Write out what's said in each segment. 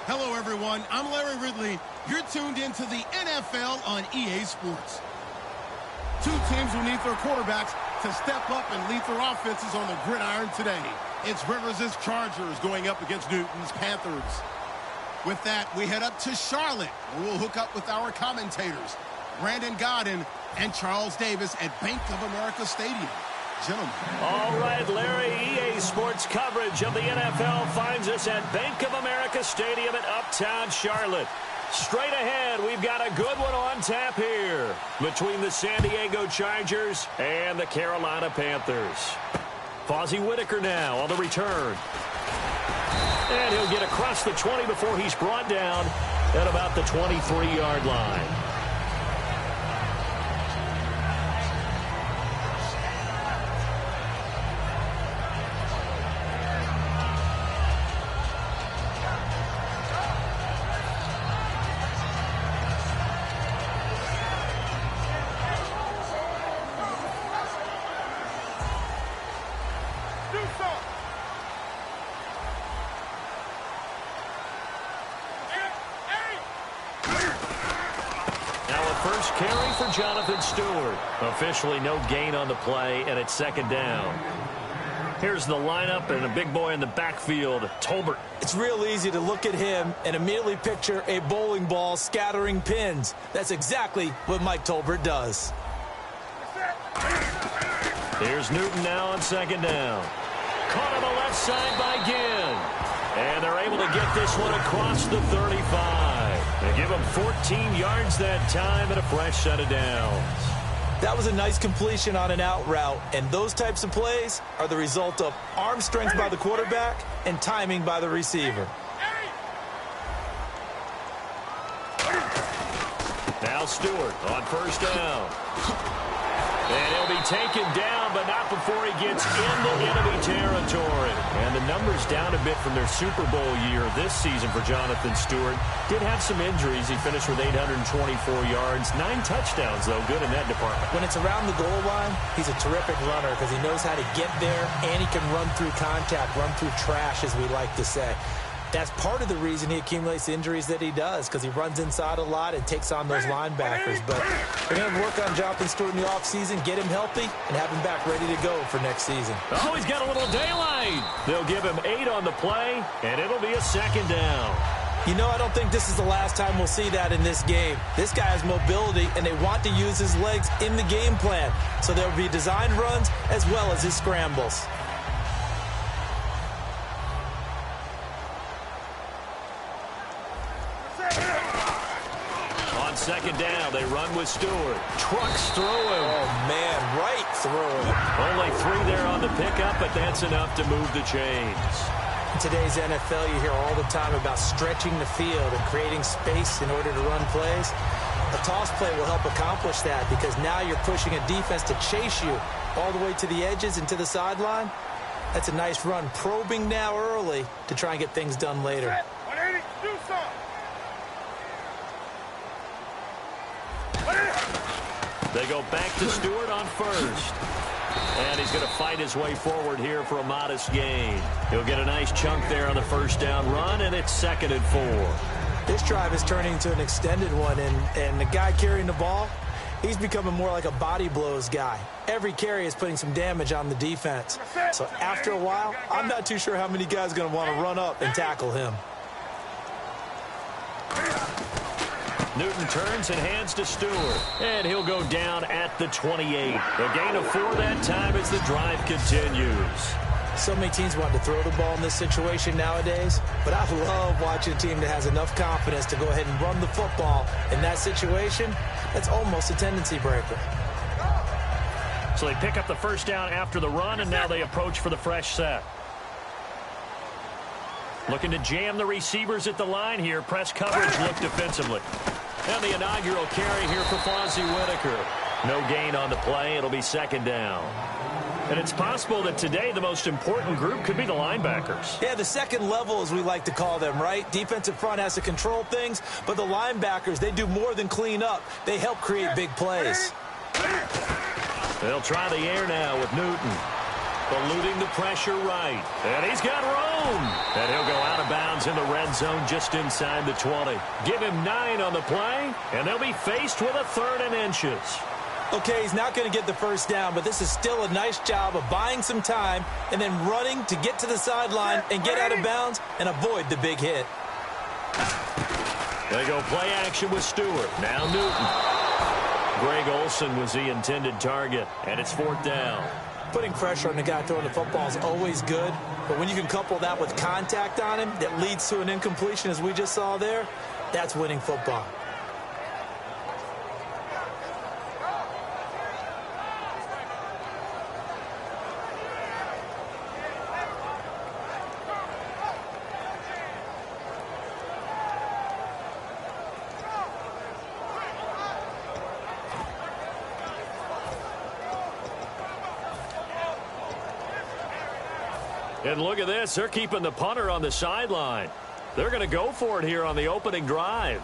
Hello, everyone. I'm Larry Ridley. You're tuned into the NFL on EA Sports. Two teams will need their quarterbacks to step up and lead their offenses on the gridiron today. It's Rivers' Chargers going up against Newton's Panthers. With that, we head up to Charlotte, where we'll hook up with our commentators, Brandon Godden and Charles Davis at Bank of America Stadium. Gentlemen. All right, Larry, EA Sports coverage of the NFL finds us at Bank of America Stadium in Uptown Charlotte. Straight ahead, we've got a good one on tap here between the San Diego Chargers and the Carolina Panthers. Fozzie Whitaker now on the return. And he'll get across the 20 before he's brought down at about the 23-yard line. First carry for Jonathan Stewart. Officially no gain on the play, and it's second down. Here's the lineup and a big boy in the backfield, Tolbert. It's real easy to look at him and immediately picture a bowling ball scattering pins. That's exactly what Mike Tolbert does. Here's Newton now on second down. Caught on the left side by Ginn. And they're able to get this one across the 35. They give him 14 yards that time and a fresh set of downs. That was a nice completion on an out route, and those types of plays are the result of arm strength by the quarterback and timing by the receiver. Now Stewart on first down. And he'll be taken down, but not before he gets into enemy territory. And the numbers down a bit from their Super Bowl year this season for Jonathan Stewart. Did have some injuries. He finished with 824 yards, 9 touchdowns, though. Good in that department. When it's around the goal line, he's a terrific runner because he knows how to get there, and he can run through contact, run through trash, as we like to say. That's part of the reason he accumulates the injuries that he does, because he runs inside a lot and takes on those linebackers. But we're going to work on Jonathan Stewart in the offseason, get him healthy, and have him back ready to go for next season. Oh, he's got a little daylight. They'll give him 8 on the play, and it'll be a second down. You know, I don't think this is the last time we'll see that in this game. This guy has mobility, and they want to use his legs in the game plan. So there will be designed runs as well as his scrambles. Second down, they run with Stewart. Trucks through him. Oh, man, right through him. Only 3 there on the pickup, but that's enough to move the chains. In today's NFL, you hear all the time about stretching the field and creating space in order to run plays. A toss play will help accomplish that because now you're pushing a defense to chase you all the way to the edges and to the sideline. That's a nice run. Probing now early to try and get things done later. 180, do something. They go back to Stewart on first. And he's going to fight his way forward here for a modest gain. He'll get a nice chunk there on the first down run, and it's 2nd and 4. This drive is turning into an extended one, and the guy carrying the ball, he's becoming more like a body blows guy. Every carry is putting some damage on the defense. So after a while, I'm not too sure how many guys are going to want to run up and tackle him. Newton turns and hands to Stewart. And he'll go down at the 28. A gain of 4 that time as the drive continues. So many teams want to throw the ball in this situation nowadays, but I love watching a team that has enough confidence to go ahead and run the football. In that situation, that's almost a tendency breaker. So they pick up the first down after the run, and now they approach for the fresh set. Looking to jam the receivers at the line here. Press coverage look defensively. And the inaugural carry here for Fozzie Whitaker. No gain on the play. It'll be second down. And it's possible that today the most important group could be the linebackers. Yeah, the second level, as we like to call them, right? Defensive front has to control things, but the linebackers, they do more than clean up. They help create big plays. They'll try the air now with Newton. Eluding the pressure right. And he's got room. And he'll go out of bounds in the red zone just inside the 20. Give him 9 on the play, and they'll be faced with a 3rd and inches. Okay, he's not going to get the first down, but this is still a nice job of buying some time and then running to get to the sideline and get out of bounds and avoid the big hit. They go play action with Stewart. Now Newton. Greg Olsen was the intended target, and it's 4th down. Putting pressure on the guy throwing the football is always good, but when you can couple that with contact on him that leads to an incompletion, as we just saw there, that's winning football. And look at this. They're keeping the punter on the sideline. They're going to go for it here on the opening drive.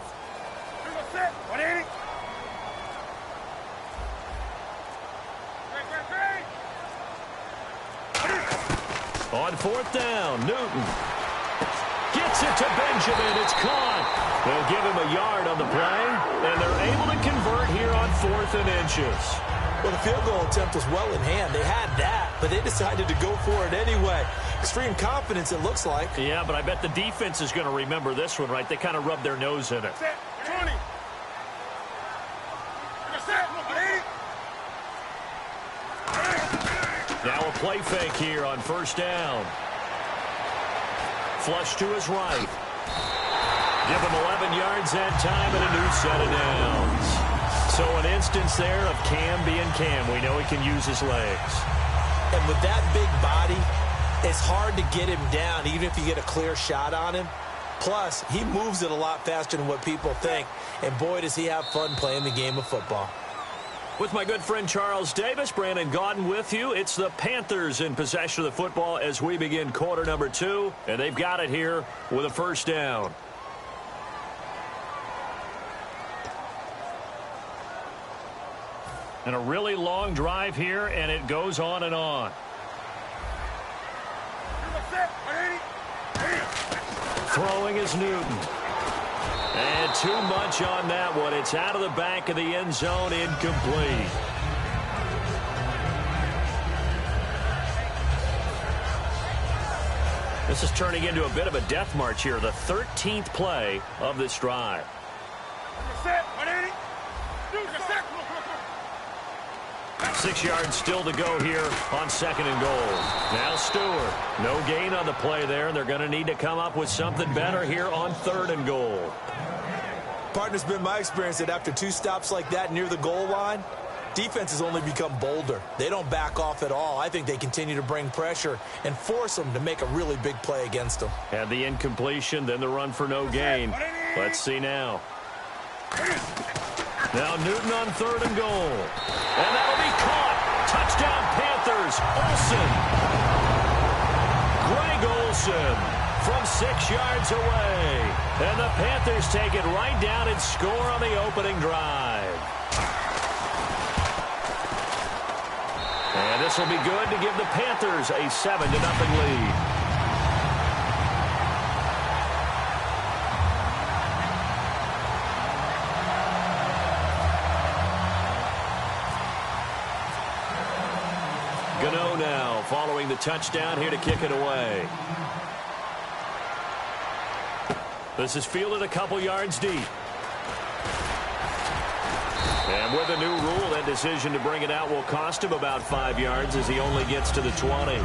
On 4th down, Newton gets it to Benjamin. It's caught. They'll give him a yard on the play, and they're able to convert here on 4th and inches. Well, the field goal attempt was well in hand. They had that, but they decided to go for it anyway. Extreme confidence, it looks like. Yeah, but I bet the defense is going to remember this one, right? They kind of rubbed their nose in it. Now a play fake here on 1st down. Flush to his right. Give him 11 yards that time and a new set of downs. So an instance there of Cam being Cam. We know he can use his legs. And with that big body, it's hard to get him down, even if you get a clear shot on him. Plus, he moves it a lot faster than what people think. And boy, does he have fun playing the game of football. With my good friend Charles Davis, Brandon Gaudin with you. It's the Panthers in possession of the football as we begin quarter number 2. And they've got it here with a 1st down. And a really long drive here, and it goes on and on. Throwing is Newton. And too much on that one. It's out of the back of the end zone, incomplete. This is turning into a bit of a death march here, the 13th play of this drive. 6 yards still to go here on 2nd and goal. Now Stewart. No gain on the play there, and they're going to need to come up with something better here on 3rd and goal. Partner's been my experience that after 2 stops like that near the goal line, defenses only become bolder. They don't back off at all. I think they continue to bring pressure and force them to make a really big play against them. Had the incompletion, then the run for no gain. Let's see now. Now Newton on 3rd and goal. And that'll be caught. Touchdown Panthers. Olsen. Greg Olsen from 6 yards away. And the Panthers take it right down and score on the opening drive. And this will be good to give the Panthers a 7-0 lead. Gano now following the touchdown here to kick it away. This is fielded a couple yards deep. And with a new rule, that decision to bring it out will cost him about 5 yards as he only gets to the 20.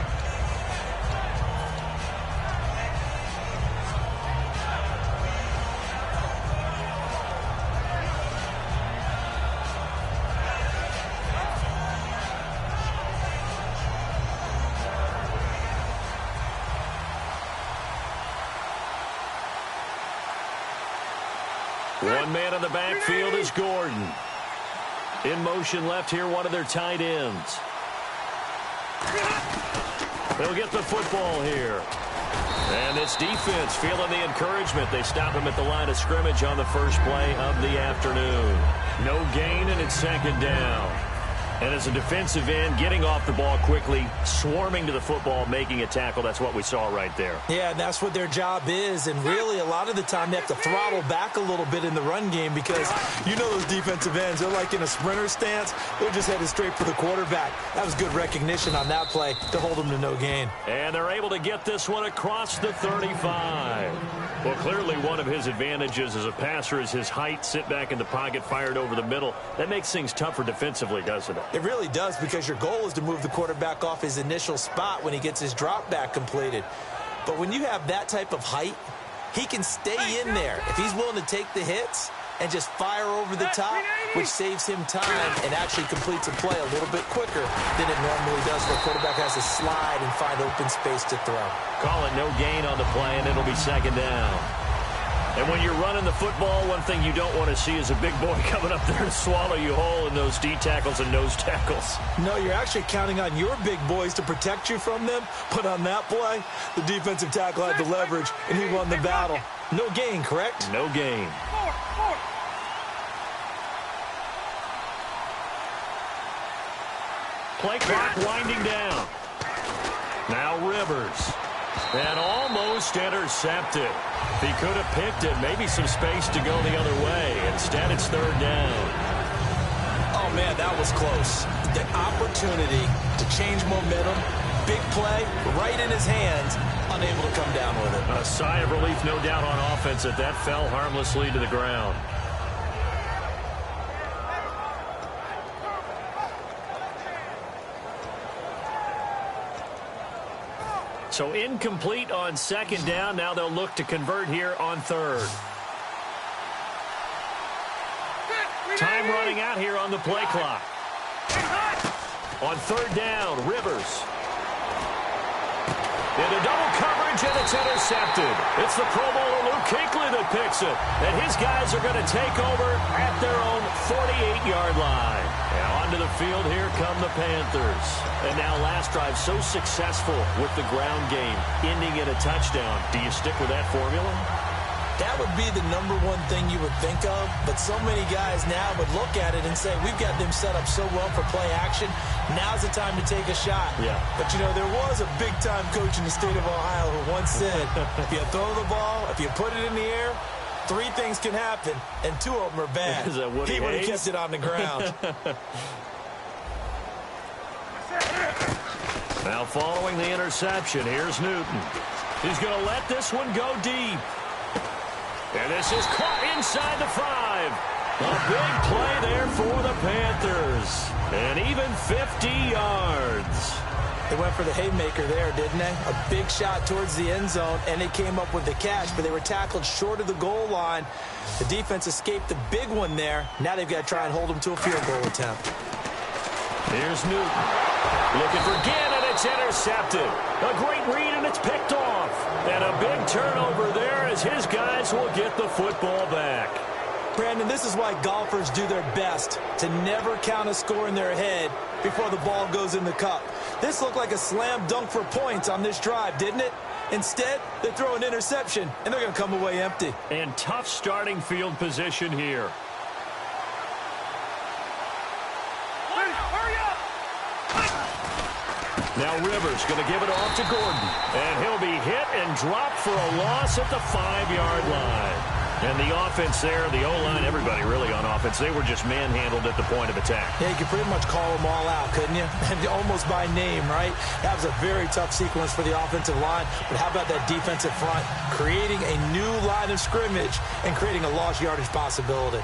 One man in the backfield is Gordon. In motion left here, one of their tight ends. They'll get the football here. And this defense feeling the encouragement. They stop him at the line of scrimmage on the first play of the afternoon. No gain, and it's second down. And as a defensive end, getting off the ball quickly, swarming to the football, making a tackle, that's what we saw right there. Yeah, and that's what their job is. And really, a lot of the time, they have to throttle back a little bit in the run game because you know those defensive ends, they're like in a sprinter stance. They're just headed straight for the quarterback. That was good recognition on that play to hold them to no gain. And they're able to get this one across the 35. Well, clearly one of his advantages as a passer is his height, sit back in the pocket, fired over the middle. That makes things tougher defensively, doesn't it? It really does, because your goal is to move the quarterback off his initial spot when he gets his drop back completed. But when you have that type of height, he can stay in there if he's willing to take the hits and just fire over the top, which saves him time and actually completes a play a little bit quicker than it normally does, where a quarterback has to slide and find open space to throw. Call it no gain on the play, and it'll be second down. And when you're running the football, one thing you don't want to see is a big boy coming up there to swallow you whole in those D tackles and nose tackles. No, you're actually counting on your big boys to protect you from them. But on that play, the defensive tackle had the leverage, and he won the battle. No gain, correct? No gain. Play clock winding down. Now Rivers. And almost intercepted. He could have picked it. Maybe some space to go the other way. Instead, it's third down. Oh, man, that was close. The opportunity to change momentum, big play, right in his hands, unable to come down with it. A sigh of relief, no doubt, on offense that fell harmlessly to the ground. So incomplete on second down. Now they'll look to convert here on third. Time running out here on the play clock. On third down, Rivers. Into double coverage, and it's intercepted. It's the Pro Bowler Luke Kuechly that picks it. And his guys are going to take over at their own 48-yard line. Now onto the field, here come the Panthers. And now last drive so successful with the ground game, ending in a touchdown. Do you stick with that formula? That would be the number one thing you would think of, but so many guys now would look at it and say, we've got them set up so well for play action, now's the time to take a shot. Yeah. But, you know, there was a big-time coach in the state of Ohio who once said, if you throw the ball, if you put it in the air, three things can happen, and two of them are bad. He would have kept it on the ground. Now following the interception, here's Newton. He's going to let this one go deep. And this is caught inside the 5. A big play there for the Panthers. And even 50 yards. They went for the haymaker there, didn't they? A big shot towards the end zone, and they came up with the catch, but they were tackled short of the goal line. The defense escaped the big one there. Now they've got to try and hold them to a field goal attempt. Here's Newton. Looking for Gann, and it's intercepted. A great read, and it's picked off. And a big turnover there as his guys will get the football back. Brandon, this is why golfers do their best to never count a score in their head before the ball goes in the cup. This looked like a slam dunk for points on this drive, didn't it? Instead, they throw an interception, and they're going to come away empty. And tough starting field position here. Now Rivers going to give it off to Gordon. And he'll be hit and dropped for a loss at the 5-yard line. And the offense there, the O-line, everybody really on offense, they were just manhandled at the point of attack. Yeah, you could pretty much call them all out, couldn't you? Almost by name, right? That was a very tough sequence for the offensive line. But how about that defensive front? Creating a new line of scrimmage and creating a lost yardage possibility.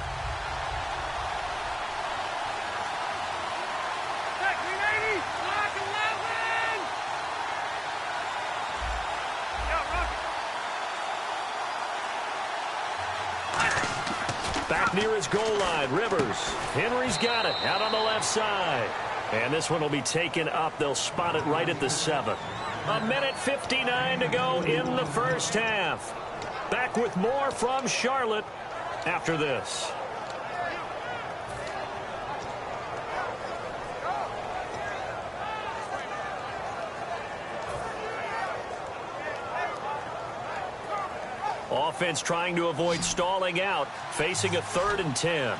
Back near his goal line, Rivers. Henry's got it out on the left side. And this one will be taken up. They'll spot it right at the 7. 1:59 to go in the first half. Back with more from Charlotte after this. Offense trying to avoid stalling out, facing a 3rd and 10.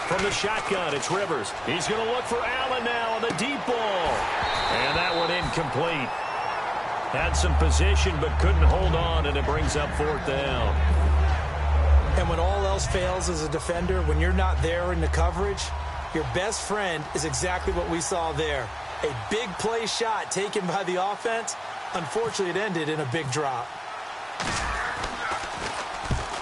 From the shotgun, it's Rivers. He's going to look for Allen now on the deep ball. And that one incomplete. Had some position but couldn't hold on, and it brings up 4th down. And when all else fails as a defender, when you're not there in the coverage, your best friend is exactly what we saw there. A big play shot taken by the offense. Unfortunately, it ended in a big drop.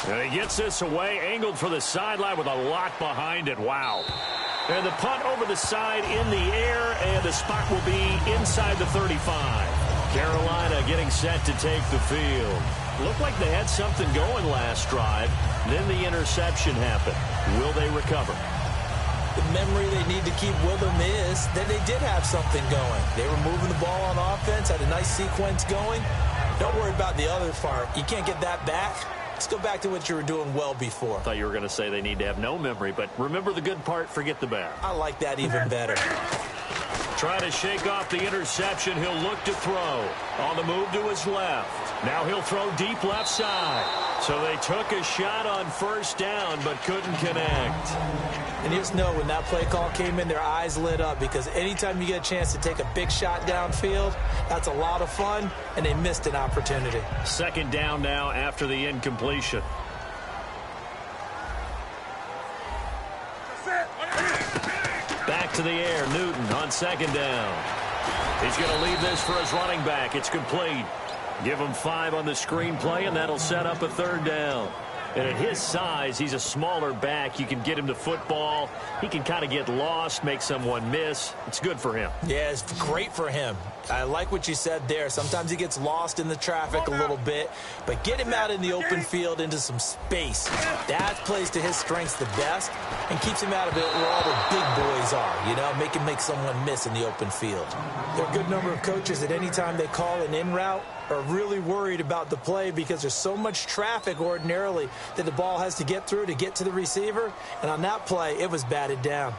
And he gets this away, angled for the sideline with a lot behind it. Wow. And the punt over the side in the air, and the spot will be inside the 35. Carolina getting set to take the field. Looked like they had something going last drive. Then the interception happened. Will they recover? The memory they need to keep with them is that they did have something going. They were moving the ball on offense, had a nice sequence going. Don't worry about the other part. You can't get that back. Let's go back to what you were doing well before. I thought you were going to say they need to have no memory, but remember the good part, forget the bad. I like that even better. Trying to shake off the interception. He'll look to throw. On the move to his left. Now he'll throw deep left side. So they took a shot on 1st down, but couldn't connect. And you just know when that play call came in, their eyes lit up, because anytime you get a chance to take a big shot downfield, that's a lot of fun, and they missed an opportunity. 2nd down now after the incompletion. Back to the air, Newton on 2nd down. He's going to leave this for his running back. It's complete. Give him 5 on the screenplay, and that'll set up a 3rd down. And at his size, he's a smaller back. You can get him to football. He can kind of get lost, make someone miss. It's good for him. Yeah, it's great for him. I like what you said there. Sometimes he gets lost in the traffic a little bit, but get him out in the open field into some space. That plays to his strengths the best and keeps him out of it where all the big boys are, you know, make someone miss in the open field. There are a good number of coaches that any time they call an in route are really worried about the play because there's so much traffic ordinarily that the ball has to get through to get to the receiver, and on that play, it was batted down.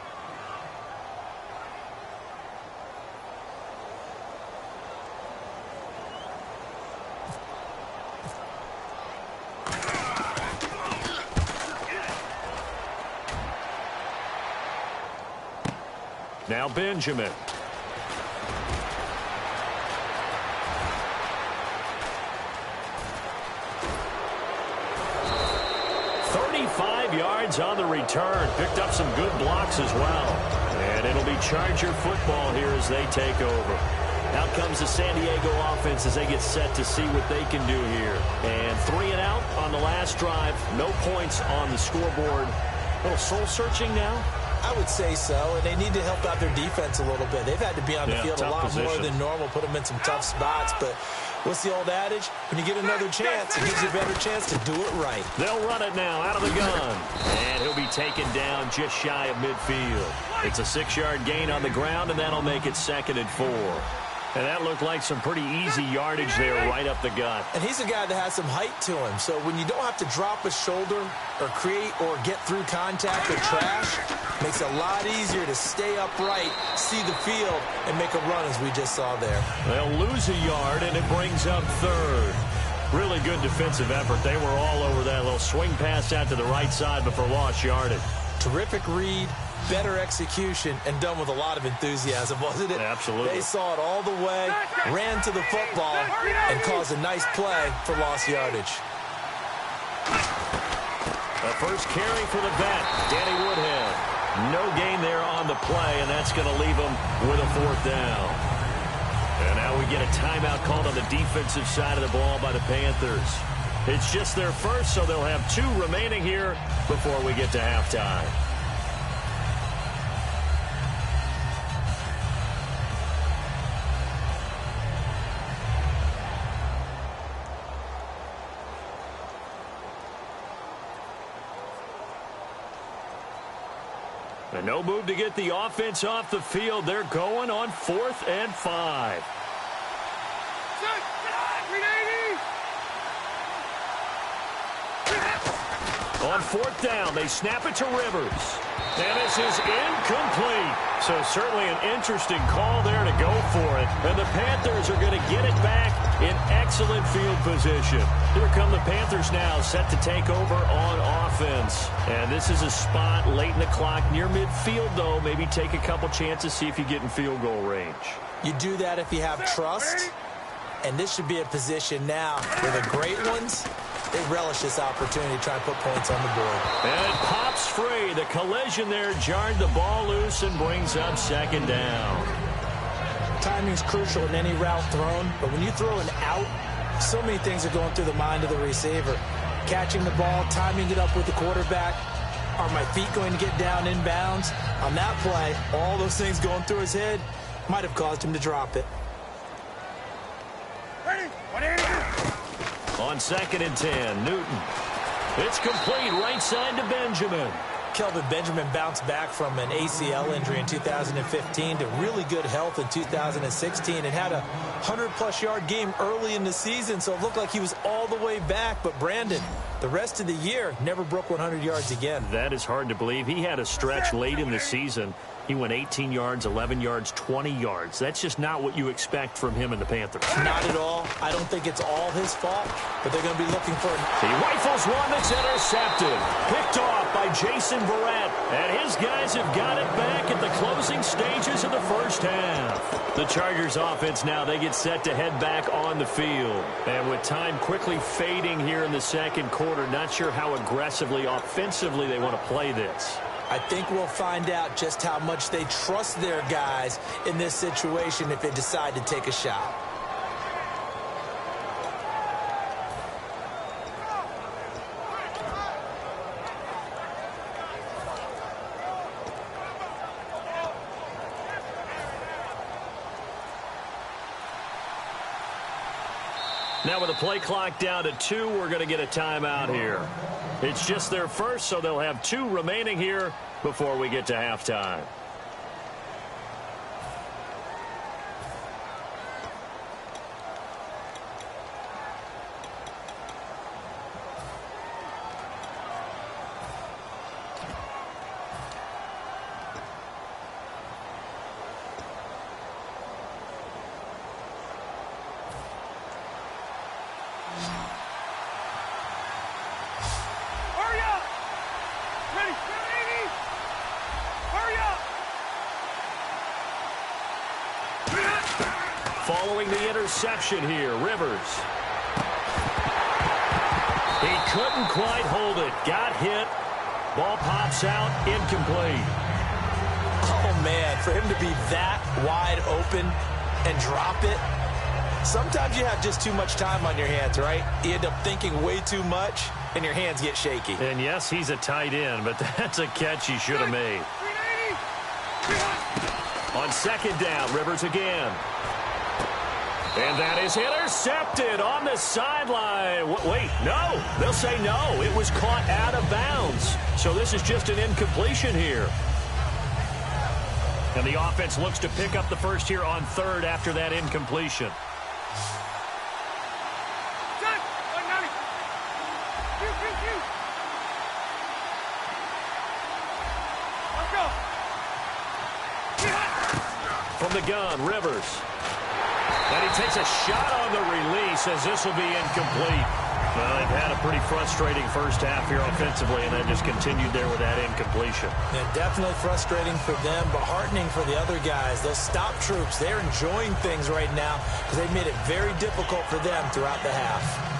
Now Benjamin. Yards on the return. Picked up some good blocks as well. And it'll be Charger football here as they take over. Out comes the San Diego offense as they get set to see what they can do here. And 3 and out on the last drive. No points on the scoreboard. A little soul-searching now? I would say so, and they need to help out their defense a little bit. They've had to be on the field a lot more than normal, put them in some tough spots, but what's the old adage? When you get another chance, it gives you a better chance to do it right. They'll run it now out of the gun, and he'll be taken down just shy of midfield. It's a 6-yard gain on the ground, and that'll make it 2nd and 4. And that looked like some pretty easy yardage there right up the gut. And he's a guy that has some height to him. So when you don't have to drop a shoulder or create or get through contact or trash, makes it a lot easier to stay upright, see the field, and make a run as we just saw there. They'll lose a yard, and it brings up 3rd. Really good defensive effort. They were all over that little swing pass out to the right side before lost yardage. Terrific read, better execution, and done with a lot of enthusiasm, wasn't it? Absolutely. They saw it all the way, ran to the football, and caused a nice play for lost yardage. The first carry for the vet, Danny Woodhead. No gain there on the play, and that's going to leave him with a 4th down. And now we get a timeout called on the defensive side of the ball by the Panthers. It's just their first, so they'll have 2 remaining here before we get to halftime. And no move to get the offense off the field. They're going on 4th and 5. On 4th down, they snap it to Rivers. And this is incomplete. So certainly an interesting call there to go for it. And the Panthers are going to get it back in excellent field position. Here come the Panthers now, set to take over on offense. And this is a spot late in the clock near midfield, though. Maybe take a couple chances, see if you get in field goal range. You do that if you have trust. And this should be a position now where the great ones, they relish this opportunity to try and put points on the board. And it pops free. The collision there jarred the ball loose and brings up 2nd down. Timing is crucial in any route thrown, but when you throw an out, so many things are going through the mind of the receiver. Catching the ball, timing it up with the quarterback. Are my feet going to get down inbounds? On that play, all those things going through his head might have caused him to drop it. On 2nd and 10, Newton. It's complete right side to Benjamin. Kelvin Benjamin bounced back from an ACL injury in 2015 to really good health in 2016 and had a 100-plus yard game early in the season, so it looked like he was all the way back. But Brandon, the rest of the year, never broke 100 yards again. That is hard to believe. He had a stretch late in the season. He went 18 yards, 11 yards, 20 yards. That's just not what you expect from him and the Panthers. Not at all. I don't think it's all his fault, but they're going to be looking for him. He rifles one that's intercepted. Picked off by Jason Barrett. And his guys have got it back at the closing stages of the first half. The Chargers offense now, they get set to head back on the field. And with time quickly fading here in the 2nd quarter, not sure how aggressively, offensively they want to play this. I think we'll find out just how much they trust their guys in this situation if they decide to take a shot. Now with the play clock down to 2, we're going to get a timeout here. It's just their first, so they'll have 2 remaining here before we get to halftime. Following the interception here, Rivers. He couldn't quite hold it. Got hit. Ball pops out. Incomplete. Oh, man, for him to be that wide open and drop it. Sometimes you have just too much time on your hands, right? You end up thinking way too much, and your hands get shaky. And, yes, he's a tight end, but that's a catch he should have made. On 2nd down, Rivers again. And that is intercepted on the sideline. Wait, no. They'll say no. It was caught out of bounds. So this is just an incompletion here. And the offense looks to pick up the first here on 3rd after that incompletion. From the gun, Rivers. And he takes a shot on the release as this will be incomplete. Well, they've had a pretty frustrating first half here offensively, and then just continued there with that incompletion. Yeah, definitely frustrating for them, but heartening for the other guys. Those stop troops, they're enjoying things right now because they've made it very difficult for them throughout the half.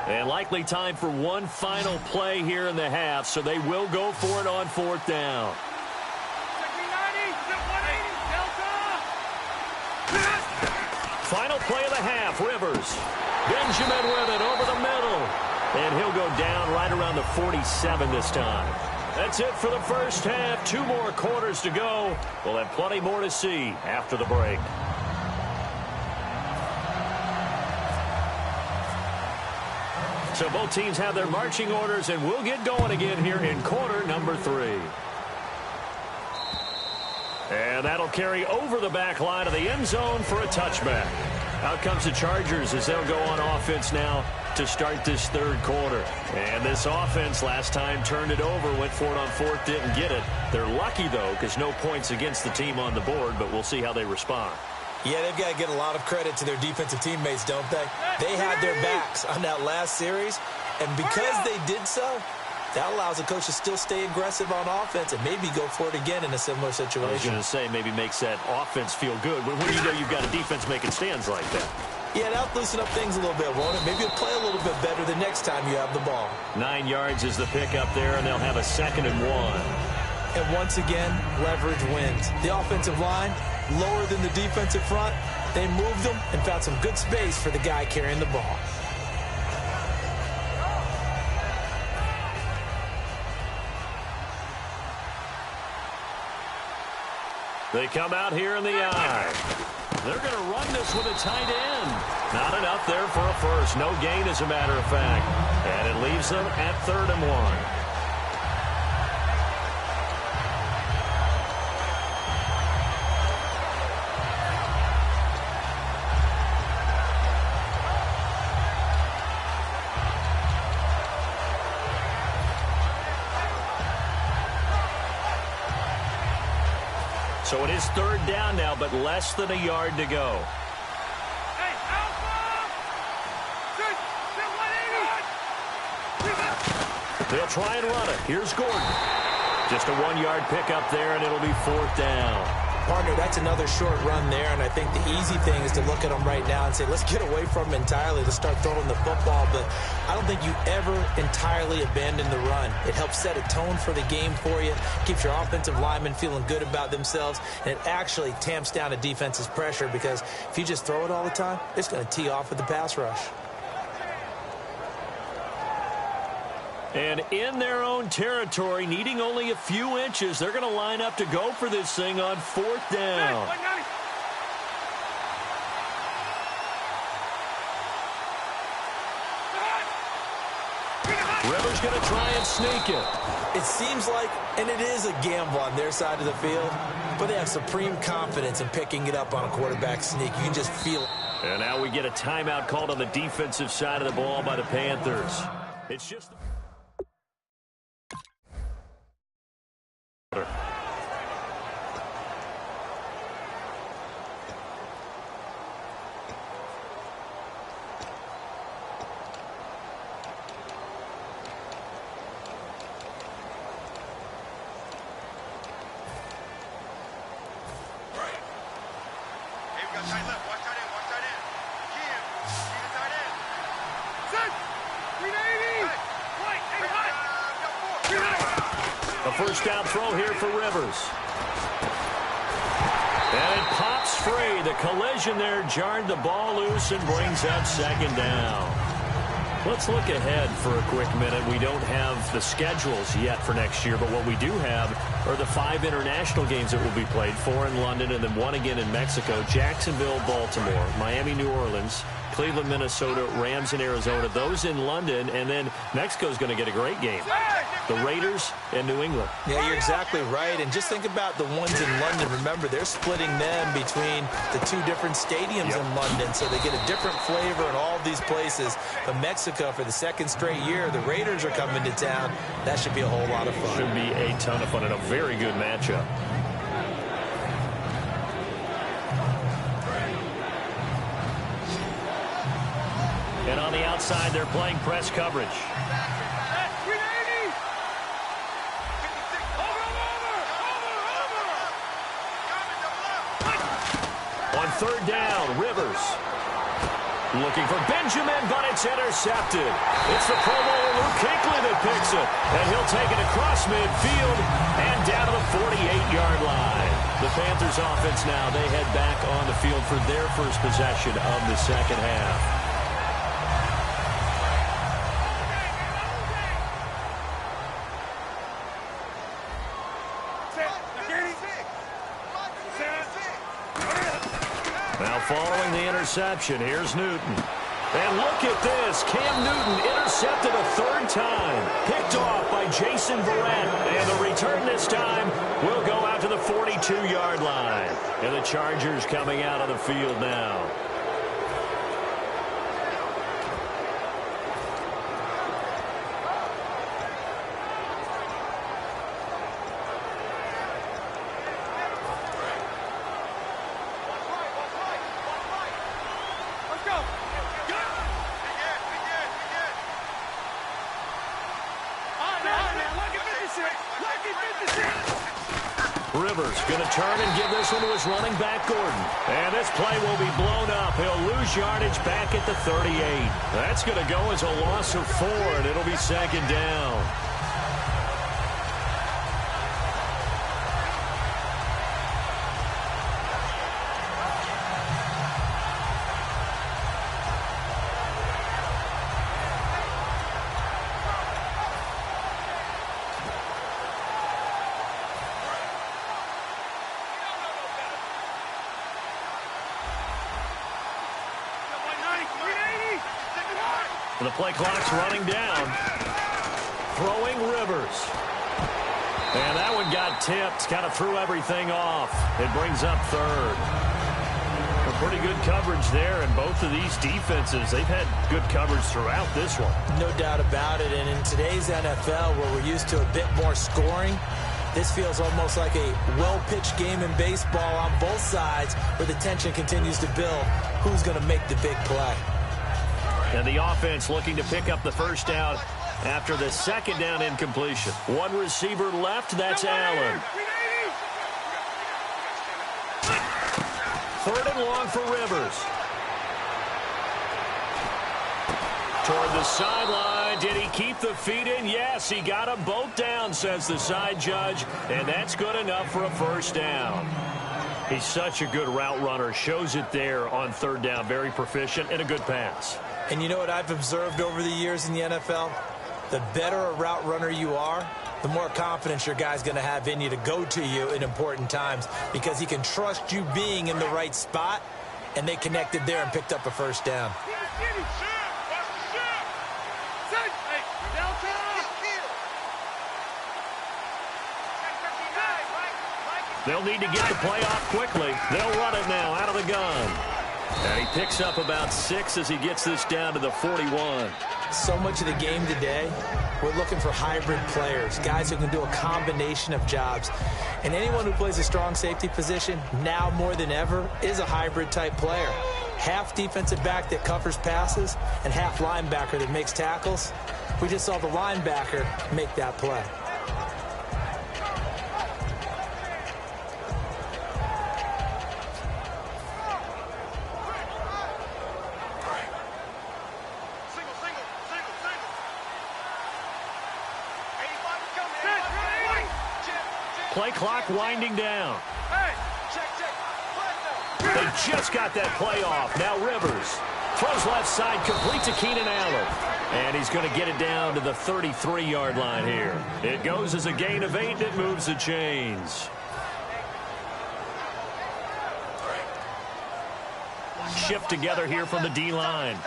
And likely time for one final play here in the half, so they will go for it on 4th down. Final play of the half, Rivers. Benjamin with it over the middle. And he'll go down right around the 47 this time. That's it for the first half. 2 more quarters to go. We'll have plenty more to see after the break. So both teams have their marching orders, and we'll get going again here in quarter number 3. And that'll carry over the back line of the end zone for a touchback. Out comes the Chargers as they'll go on offense now to start this third quarter. And this offense last time turned it over, went for it on fourth, didn't get it. They're lucky, though, because no points against the team on the board, but we'll see how they respond. Yeah, they've got to get a lot of credit to their defensive teammates, don't they? They had their backs on that last series, and because they did so, that allows the coach to still stay aggressive on offense and maybe go for it again in a similar situation. I was going to say maybe makes that offense feel good when you know you've got a defense making stands like that. Yeah, that'll loosen up things a little bit, won't it? Maybe you'll play a little bit better the next time you have the ball. 9 yards is the pickup there, and they'll have a 2nd and 1. And once again, leverage wins. The offensive line, lower than the defensive front. They moved them and found some good space for the guy carrying the ball. They come out here in the eye. They're going to run this with a tight end. Not enough there for a first. No gain, as a matter of fact. And it leaves them at 3rd and 1. So it is 3rd down now, but less than a yard to go. They'll try and run it. Here's Gordon. Just a 1-yard pickup there, and it'll be 4th down. Partner, that's another short run there, and I think the easy thing is to look at them right now and say, let's get away from them entirely. Let's start throwing the football, but I don't think you ever entirely abandon the run. It helps set a tone for the game for you, keeps your offensive linemen feeling good about themselves, and it actually tamps down a defense's pressure because if you just throw it all the time, it's going to tee off with the pass rush. And in their own territory, needing only a few inches, they're going to line up to go for this thing on 4th down. Rivers going to try and sneak it. It seems like, and it is a gamble on their side of the field, but they have supreme confidence in picking it up on a quarterback sneak. You can just feel it. And now we get a timeout called on the defensive side of the ball by the Panthers. It's just... A first down throw here for Rivers. And it pops free. The collision there jarred the ball loose and brings up 2nd down. Let's look ahead for a quick minute. We don't have the schedules yet for next year, but what we do have are the 5 international games that will be played, 4 in London and then 1 again in Mexico, Jacksonville, Baltimore, Miami, New Orleans, Cleveland, Minnesota, Rams in Arizona, those in London, and then Mexico's going to get a great game. The Raiders and New England. Yeah, you're exactly right. And just think about the ones in London. Remember, they're splitting them between the 2 different stadiums in London, so they get a different flavor in all these places. But Mexico, for the 2nd straight year, the Raiders are coming to town. That should be a whole lot of fun. Should be a ton of fun and a very good matchup. And on the outside, they're playing press coverage. On 3rd down, Rivers looking for Benjamin, but it's intercepted. It's the Pro Bowler Luke Kuechly that picks it, and he'll take it across midfield and down to the 48-yard line. The Panthers offense now, they head back on the field for their first possession of the 2nd half. Now following the interception, here's Newton. And look at this. Cam Newton intercepted a third time. Picked off by Jason Verrett. And the return this time will go out to the 42-yard line. And the Chargers coming out of the field now. Rivers going to turn and give this one to his running back, Gordon. And this play will be blown up. He'll lose yardage back at the 38. That's going to go as a loss of 4, and it'll be second down. The play clock's running down. Throwing Rivers. And that one got tipped. Kind of threw everything off. It brings up third. A pretty good coverage there, and both of these defenses, they've had good coverage throughout this one. No doubt about it. And in today's NFL, where we're used to a bit more scoring, this feels almost like a well-pitched game in baseball on both sides, where the tension continues to build. Who's going to make the big play? And the offense looking to pick up the first down after the second down incompletion. One receiver left, that's Allen. Third and long for Rivers. Toward the sideline. Did he keep the feet in? Yes, he got them both down, says the side judge. And that's good enough for a first down. He's such a good route runner. Shows it there on third down. Very proficient and a good pass. And you know what I've observed over the years in the NFL? The better a route runner you are, the more confidence your guy's going to have in you to go to you in important times, because he can trust you being in the right spot, and they connected there and picked up a first down. They'll need to get the play off quickly. They'll run it now out of the gun. And he picks up about 6 as he gets this down to the 41. So much of the game today, we're looking for hybrid players, guys who can do a combination of jobs. And anyone who plays a strong safety position, now more than ever, is a hybrid-type player. Half defensive back that covers passes and half linebacker that makes tackles. We just saw the linebacker make that play. Play clock winding down. They just got that play off. Now Rivers throws left side, complete to Keenan Allen. And he's going to get it down to the 33-yard line here. It goes as a gain of 8, and it moves the chains. Shift together here from the D-line.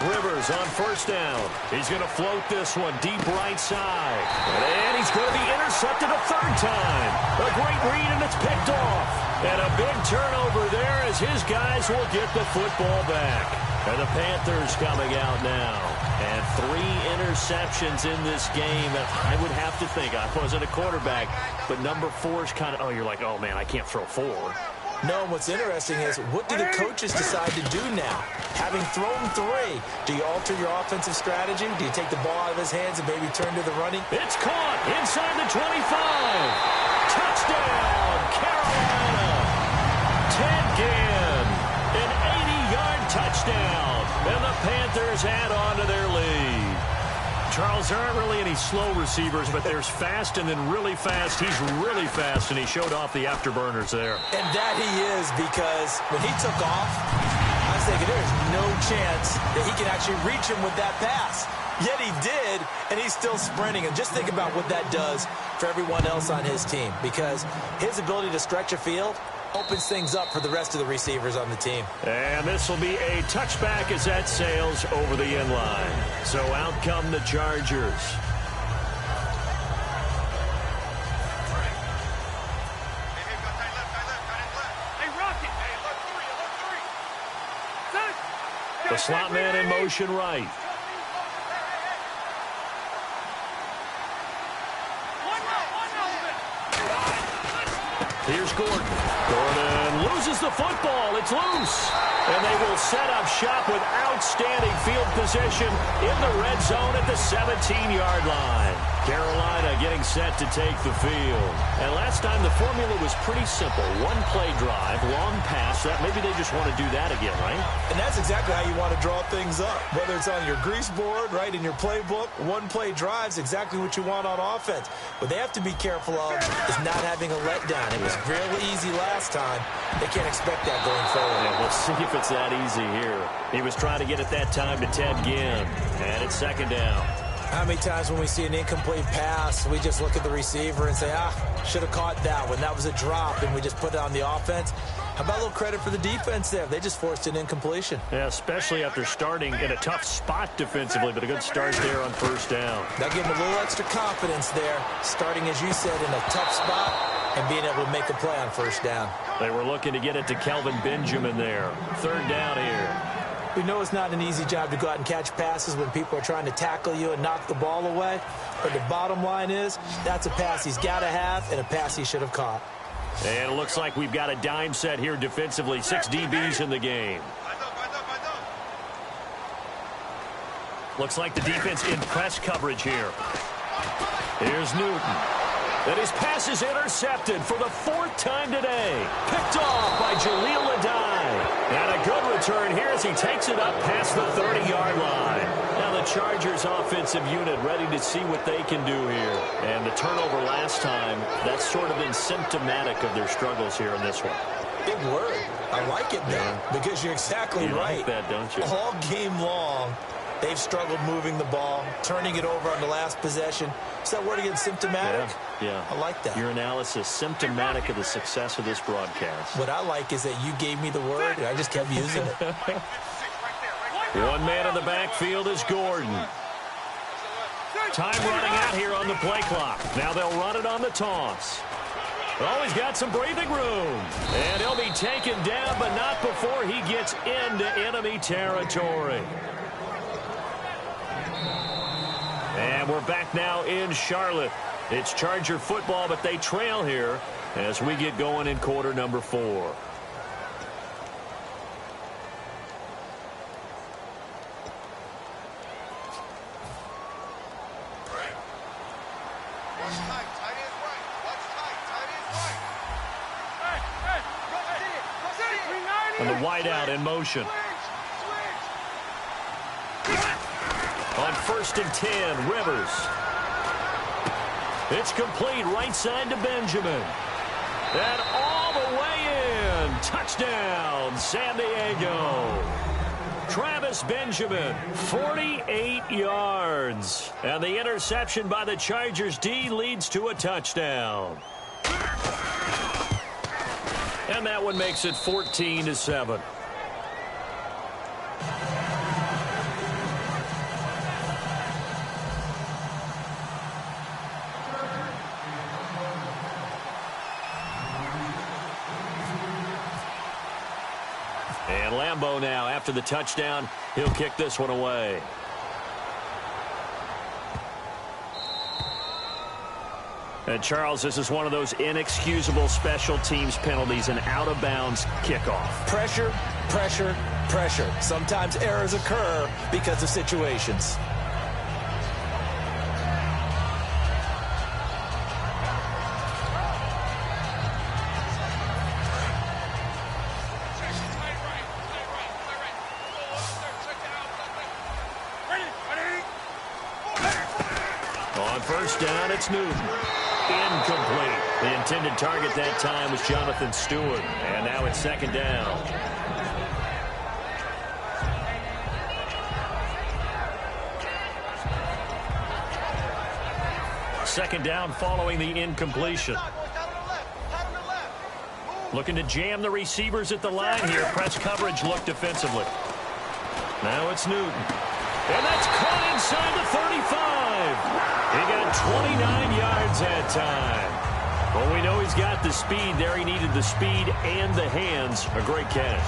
Rivers on first down. He's going to float this one deep right side. And he's going to be intercepted a third time. A great read, and it's picked off. And a big turnover there as his guys will get the football back. And the Panthers coming out now. And 3 interceptions in this game. And I would have to think, I wasn't a quarterback, but number 4 is kind of, you're like, oh, man, I can't throw 4. No, and what's interesting is, what do the coaches decide to do now? Having thrown 3, do you alter your offensive strategy? Do you take the ball out of his hands and maybe turn to the running? It's caught inside the 25. Touchdown, Carolina. Ted Ginn, an 80-yard touchdown. And the Panthers add on to their lead. Charles, there aren't really any slow receivers, but there's fast and then really fast. He's really fast, and he showed off the afterburners there. And that he is, because when he took off, I was thinking there's no chance that he can actually reach him with that pass. Yet he did, and he's still sprinting. And just think about what that does for everyone else on his team, because his ability to stretch a field opens things up for the rest of the receivers on the team. And this will be a touchback as that sails over the end line. So out come the Chargers. The slot man in motion right. Here's Gordon. Gordon loses the football. It's loose. And they will set up shop with outstanding field position in the red zone at the 17-yard line. Carolina getting set to take the field. And last time the formula was pretty simple. One-play drive, long pass. Maybe they just want to do that again, right? And that's exactly how you want to draw things up. Whether it's on your grease board, right, in your playbook, one-play drive's exactly what you want on offense. What they have to be careful of is not having a letdown. It was real easy last time. They can't expect that going forward. Yeah, we'll see if it's that easy here. He was trying to get it that time to Ted Ginn. And it's second down. How many times when we see an incomplete pass, we just look at the receiver and say, should have caught that one. That was a drop, and we just put it on the offense. How about a little credit for the defense there? They just forced an incompletion. Yeah, especially after starting in a tough spot defensively, but a good start there on first down. That gave them a little extra confidence there, starting, as you said, in a tough spot and being able to make a play on first down. They were looking to get it to Kelvin Benjamin there. Third down here. We know it's not an easy job to go out and catch passes when people are trying to tackle you and knock the ball away. But the bottom line is, that's a pass he's got to have and a pass he should have caught. And it looks like we've got a dime set here defensively. 6 DBs in the game. Looks like the defense in press coverage here. Here's Newton. And his pass is intercepted for the 4th time today. Picked off by Jaleel Adai. And a good return here as he takes it up past the 30-yard line. Now the Chargers offensive unit ready to see what they can do here. And the turnover last time, that's sort of been symptomatic of their struggles here in this one. Big word. I like it, though, because you're exactly right. You like that, don't you? All game long, they've struggled moving the ball, turning it over on the last possession. Is that word again, symptomatic? Yeah. I like that. Your analysis, symptomatic of the success of this broadcast. What I like is that you gave me the word, and I just kept using it. One man in the backfield is Gordon. Time running out here on the play clock. Now they'll run it on the toss. Oh, he's got some breathing room. And he'll be taken down, but not before he gets into enemy territory. And we're back now in Charlotte. It's Charger football, but they trail here as we get going in quarter number 4. And the wideout in motion. On 1st and 10, Rivers. It's complete right side to Benjamin. And all the way in. Touchdown, San Diego. Travis Benjamin, 48 yards. And the interception by the Chargers D leads to a touchdown. And that one makes it 14-7. And Lambeau now, after the touchdown, he'll kick this one away. And Charles, this is one of those inexcusable special teams penalties, an out-of-bounds kickoff. Pressure, pressure, pressure. Sometimes errors occur because of situations. On first down, it's Newton. Incomplete. The intended target that time was Jonathan Stewart. And now it's second down. Second down following the incompletion. Looking to jam the receivers at the line here. Press coverage look defensively. Now it's Newton. And that's caught inside the 35. He got 29 yards that time. Well, we know he's got the speed there. He needed the speed and the hands. A great catch.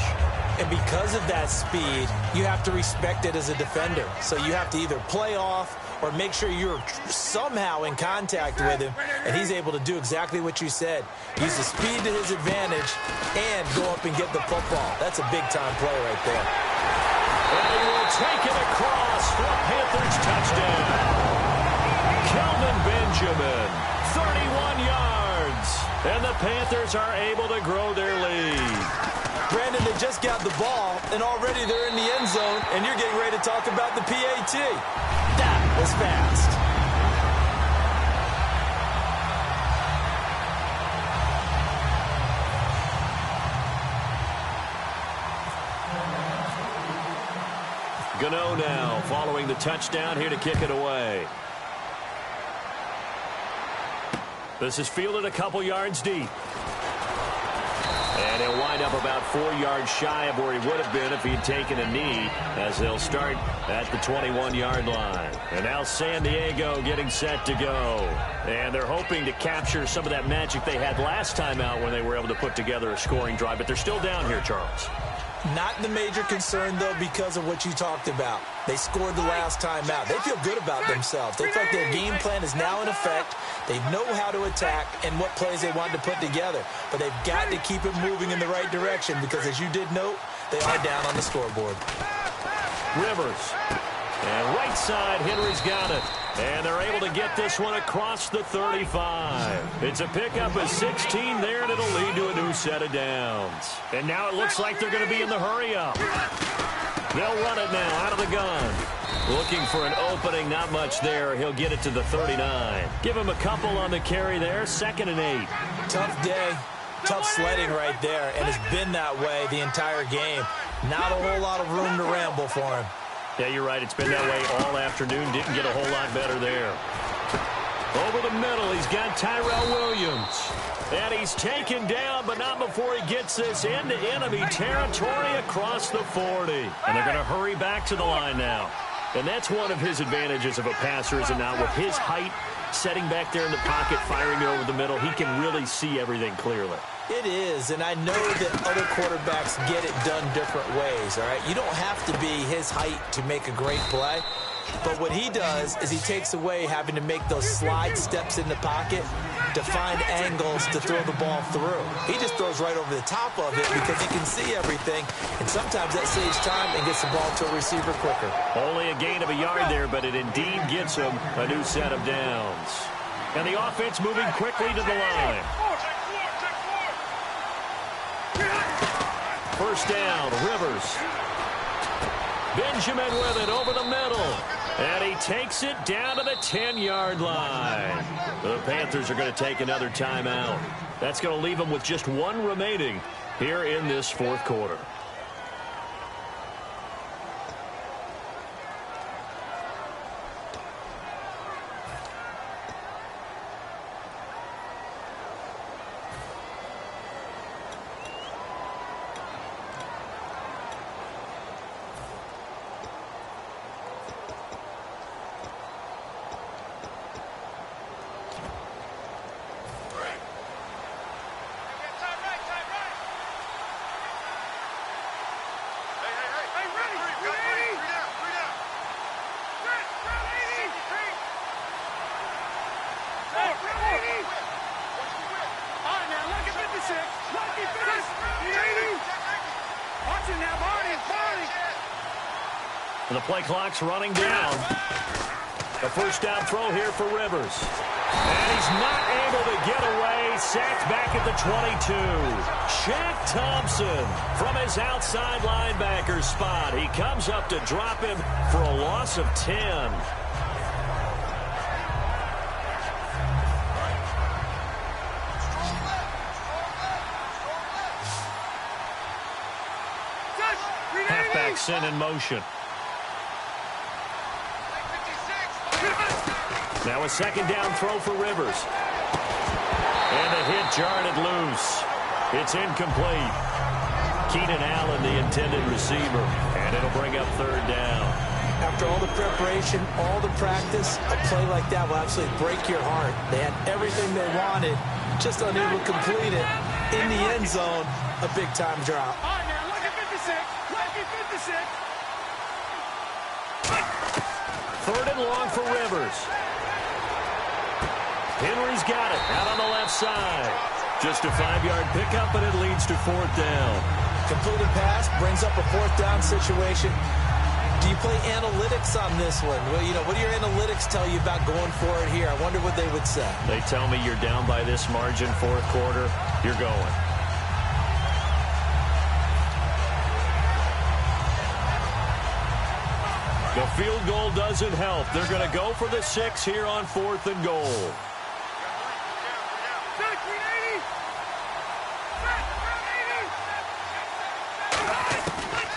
And because of that speed, you have to respect it as a defender. So you have to either play off or make sure you're somehow in contact with him, and he's able to do exactly what you said. Use the speed to his advantage and go up and get the football. That's a big-time play right there. And he will take it across for a Panthers touchdown. Kelvin Benjamin, 31 yards. And the Panthers are able to grow their lead. Brandon, they just got the ball, and already they're in the end zone, and you're getting ready to talk about the PAT. That was fast. Gano now following the touchdown here to kick it away. This is fielded a couple yards deep. And he'll wind up about 4 yards shy of where he would have been if he'd taken a knee, as they'll start at the 21-yard line. And now San Diego getting set to go. And they're hoping to capture some of that magic they had last time out when they were able to put together a scoring drive. But they're still down here, Charles. Not the major concern, though, because of what you talked about. They scored the last time out. They feel good about themselves. They feel like their game plan is now in effect. They know how to attack and what plays they want to put together. But they've got to keep it moving in the right direction because, as you did note, they are down on the scoreboard. Rivers. And right side, Henry's got it. And they're able to get this one across the 35. It's a pickup of 16 there, and it'll lead to a new set of downs. And now it looks like they're going to be in the hurry-up. They'll run it now out of the gun. Looking for an opening, not much there. He'll get it to the 39. Give him a couple on the carry there, 2nd and 8. Tough day, tough sledding right there, and it's been that way the entire game. Not a whole lot of room to ramble for him. Yeah, you're right. It's been that way all afternoon. Didn't get a whole lot better there. Over the middle, he's got Tyrell Williams. And he's taken down, but not before he gets this into enemy territory across the 40. And they're going to hurry back to the line now. And that's one of his advantages of a passer, is it not? With his height, setting back there in the pocket, firing it over the middle, he can really see everything clearly. It is, and I know that other quarterbacks get it done different ways, all right? You don't have to be his height to make a great play, but what he does is he takes away having to make those slide steps in the pocket to find angles to throw the ball through. He just throws right over the top of it because he can see everything, and sometimes that saves time and gets the ball to a receiver quicker. Only a gain of a yard there, but it indeed gets him a new set of downs. And the offense moving quickly to the line. First down, Rivers. Benjamin with it over the middle. And he takes it down to the 10-yard line. The Panthers are going to take another timeout. That's going to leave them with just one remaining here in this fourth quarter. The play clock's running down. A first down throw here for Rivers. And he's not able to get away. Sacked back at the 22. Shaq Thompson from his outside linebacker spot. He comes up to drop him for a loss of 10. Halfback sent in motion. Now a second down throw for Rivers. And the hit jarred it loose. It's incomplete. Keenan Allen, the intended receiver. And it'll bring up third down. After all the preparation, all the practice, a play like that will absolutely break your heart. They had everything they wanted, just unable to complete it. In the end zone, a big-time drop. All right, now, look at 56. Look at 56. Third and long for Rivers. Henry's got it out on the left side. Just a 5-yard pickup, and it leads to fourth down. Completed pass brings up a fourth down situation. Do you play analytics on this one? Well, what do your analytics tell you about going for it here? I wonder what they would say. They tell me you're down by this margin, fourth quarter, you're going. The field goal doesn't help. They're going to go for the 6 here on fourth and goal.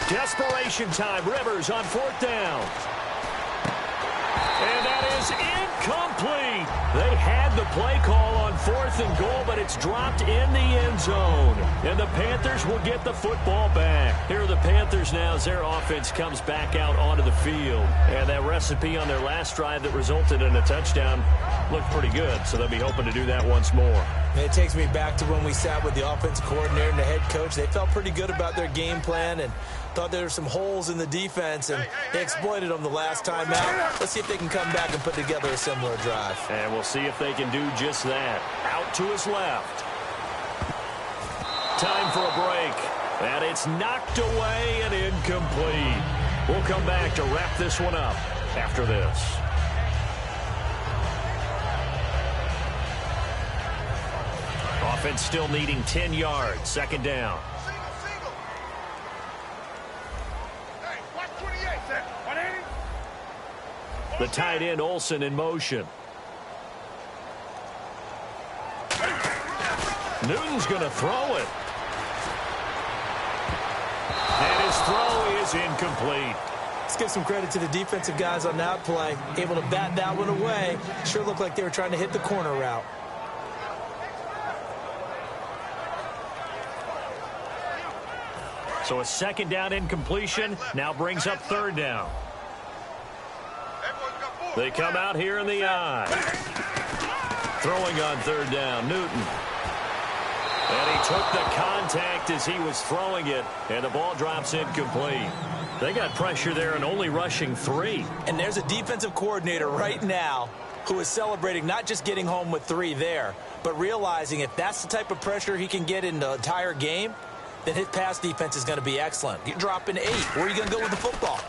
Desperation time. Rivers on fourth down. And that is incomplete. They had the play call on fourth and goal, but it's dropped in the end zone. And the Panthers will get the football back. Here are the Panthers now as their offense comes back out onto the field. And that recipe on their last drive that resulted in a touchdown looked pretty good, so they'll be hoping to do that once more. And it takes me back to when we sat with the offensive coordinator and the head coach. They felt pretty good about their game plan and thought there were some holes in the defense, and they exploited them the last time out. Let's see if they can come back and put together a similar drive. And we'll see if they can do just that. Out to his left. Time for a break. And it's knocked away and incomplete. We'll come back to wrap this one up after this. Offense still needing 10 yards. Second down. The tight end, Olsen, in motion. Newton's going to throw it. And his throw is incomplete. Let's give some credit to the defensive guys on that play. Able to bat that one away. Sure looked like they were trying to hit the corner route. So a second down incompletion now brings up third down. They come out here in the I. Throwing on third down, Newton. And he took the contact as he was throwing it, and the ball drops incomplete. They got pressure there and only rushing 3. And there's a defensive coordinator right now who is celebrating not just getting home with 3 there, but realizing if that's the type of pressure he can get in the entire game, then his pass defense is going to be excellent. You're dropping 8. Where are you going to go with the football?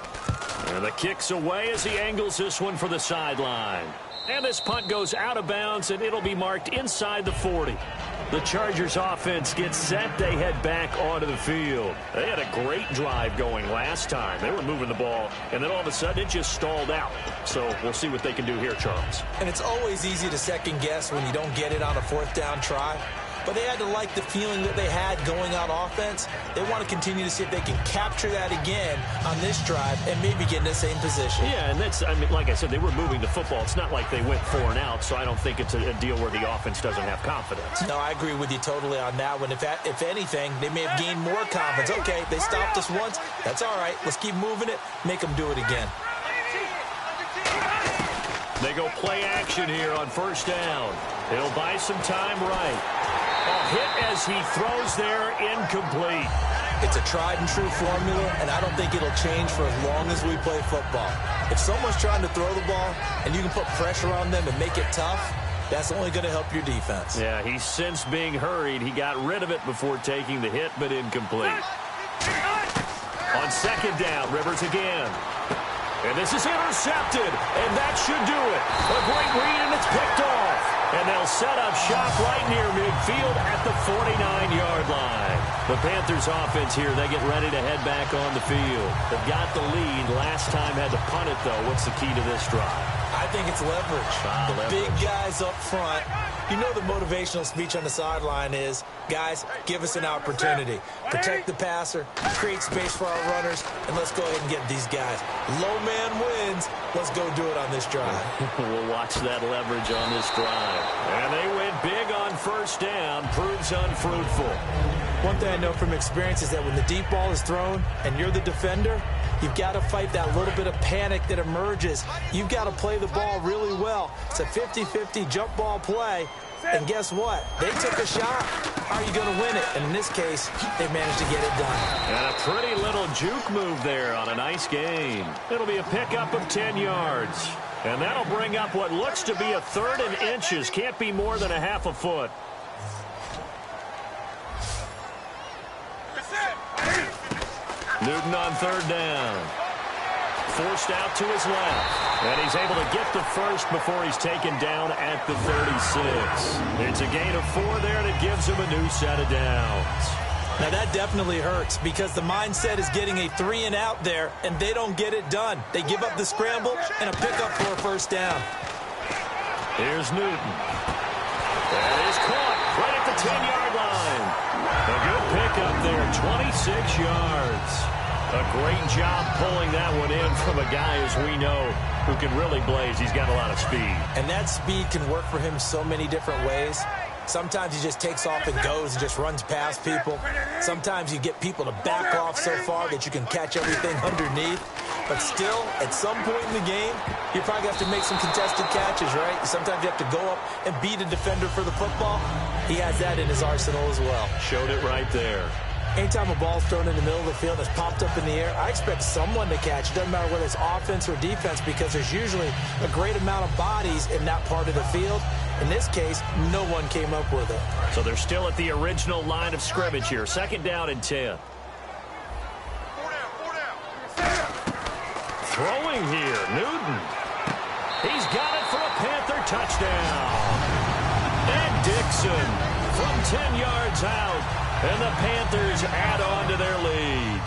And the kick's away as he angles this one for the sideline. And this punt goes out of bounds, and it'll be marked inside the 40. The Chargers offense gets set. They head back onto the field. They had a great drive going last time. They were moving the ball, and then all of a sudden it just stalled out. So we'll see what they can do here, Charles. And it's always easy to second guess when you don't get it on a fourth down try. But they had to like the feeling that they had going on offense. They want to continue to see if they can capture that again on this drive and maybe get in the same position. Yeah, and that's, I mean, like I said, they were moving the football. It's not like they went 4 and out, so I don't think it's a deal where the offense doesn't have confidence. No, I agree with you totally on that one. If anything, they may have gained more confidence. Okay, they stopped us once. That's all right. Let's keep moving it. Make them do it again. They go play action here on first down. It'll buy some time right. A hit as he throws there, incomplete. It's a tried and true formula, and I don't think it'll change for as long as we play football. If someone's trying to throw the ball and you can put pressure on them and make it tough, that's only going to help your defense. Yeah, he's since being hurried. He got rid of it before taking the hit, but incomplete. On second down, Rivers again. And this is intercepted, and that should do it. A great read, and it's picked off. And they'll set up shop right near midfield at the 49-yard line. The Panthers offense here, they get ready to head back on the field. They've got the lead. Last time had to punt it, though. What's the key to this drive? I I think it's leverage. Big guys up front. You know the motivational speech on the sideline is, guys, give us an opportunity. Protect the passer, create space for our runners, and let's go ahead and get these guys. Low man wins. Let's go do it on this drive. We'll watch that leverage on this drive. And they went big on first down. Proves unfruitful. One thing I know from experience is that when the deep ball is thrown and you're the defender, you've got to fight that little bit of panic that emerges. You've got to play the ball really well. It's a 50-50 jump ball play. And guess what? They took a shot. How are you going to win it? And in this case, they managed to get it done. And a pretty little juke move there on a nice gain. It'll be a pickup of 10 yards. And that'll bring up what looks to be a 3rd and inches. Can't be more than a half a foot. Newton on 3rd down. Forced out to his left. And he's able to get the first before he's taken down at the 36. It's a gain of 4 there, and it gives him a new set of downs. Now that definitely hurts because the mindset is getting a 3-and-out there, and they don't get it done. They give up the scramble and a pickup for a first down. Here's Newton. That is caught right at the 10-yard line. A good pickup there, 26 yards. A great job pulling that one in from a guy, as we know, who can really blaze. He's got a lot of speed. And that speed can work for him so many different ways. Sometimes he just takes off and goes and just runs past people. Sometimes you get people to back off so far that you can catch everything underneath. But still, at some point in the game, you probably have to make some contested catches, right? Sometimes you have to go up and beat a defender for the football. He has that in his arsenal as well. Showed it right there. Anytime a ball's thrown in the middle of the field that's popped up in the air, I expect someone to catch. It doesn't matter whether it's offense or defense because there's usually a great amount of bodies in that part of the field. In this case, no one came up with it. So they're still at the original line of scrimmage here. 2nd down and 10. Throwing here, Newton. He's got it for a Panther touchdown. And Dixon from 10 yards out. And the Panthers add on to their lead.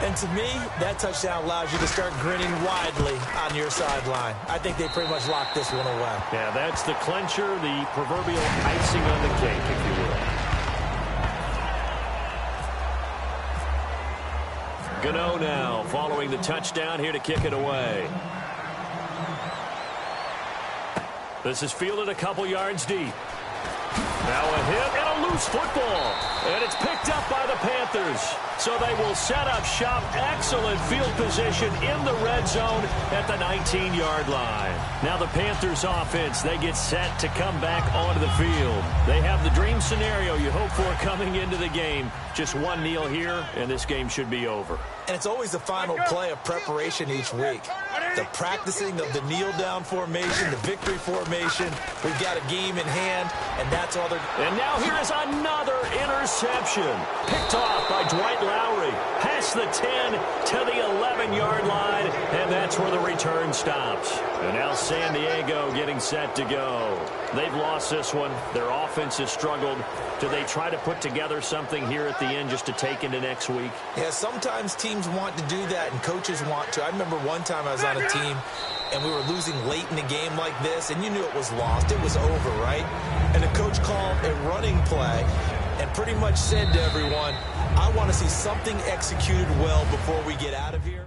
And to me, that touchdown allows you to start grinning widely on your sideline. I think they pretty much locked this one away. Yeah, that's the clincher, the proverbial icing on the cake, if you will. Gano now following the touchdown here to kick it away. This is fielded a couple yards deep. Now a hit and a loose football. And it's picked up by the Panthers. So they will set up shop. Excellent field position in the red zone at the 19-yard line. Now the Panthers offense, they get set to come back onto the field. They have the dream scenario you hope for coming into the game. Just one kneel here, and this game should be over. And it's always the final play of preparation each week. The practicing of the kneel-down formation, the victory formation. We've got a game in hand, and that's all they're... And now here is another interception. Picked off by Dwight Lowry. Past the 10 to the 11-yard line, and that's where the return stops. And now San Diego getting set to go. They've lost this one. Their offense has struggled. Do they try to put together something here at the end just to take into next week? Yeah, sometimes teams want to do that, and coaches want to. I remember one time I was on a team, and we were losing late in a game like this, and you knew it was lost. It was over, right? And the coach called a running play and pretty much said to everyone, I want to see something executed well before we get out of here.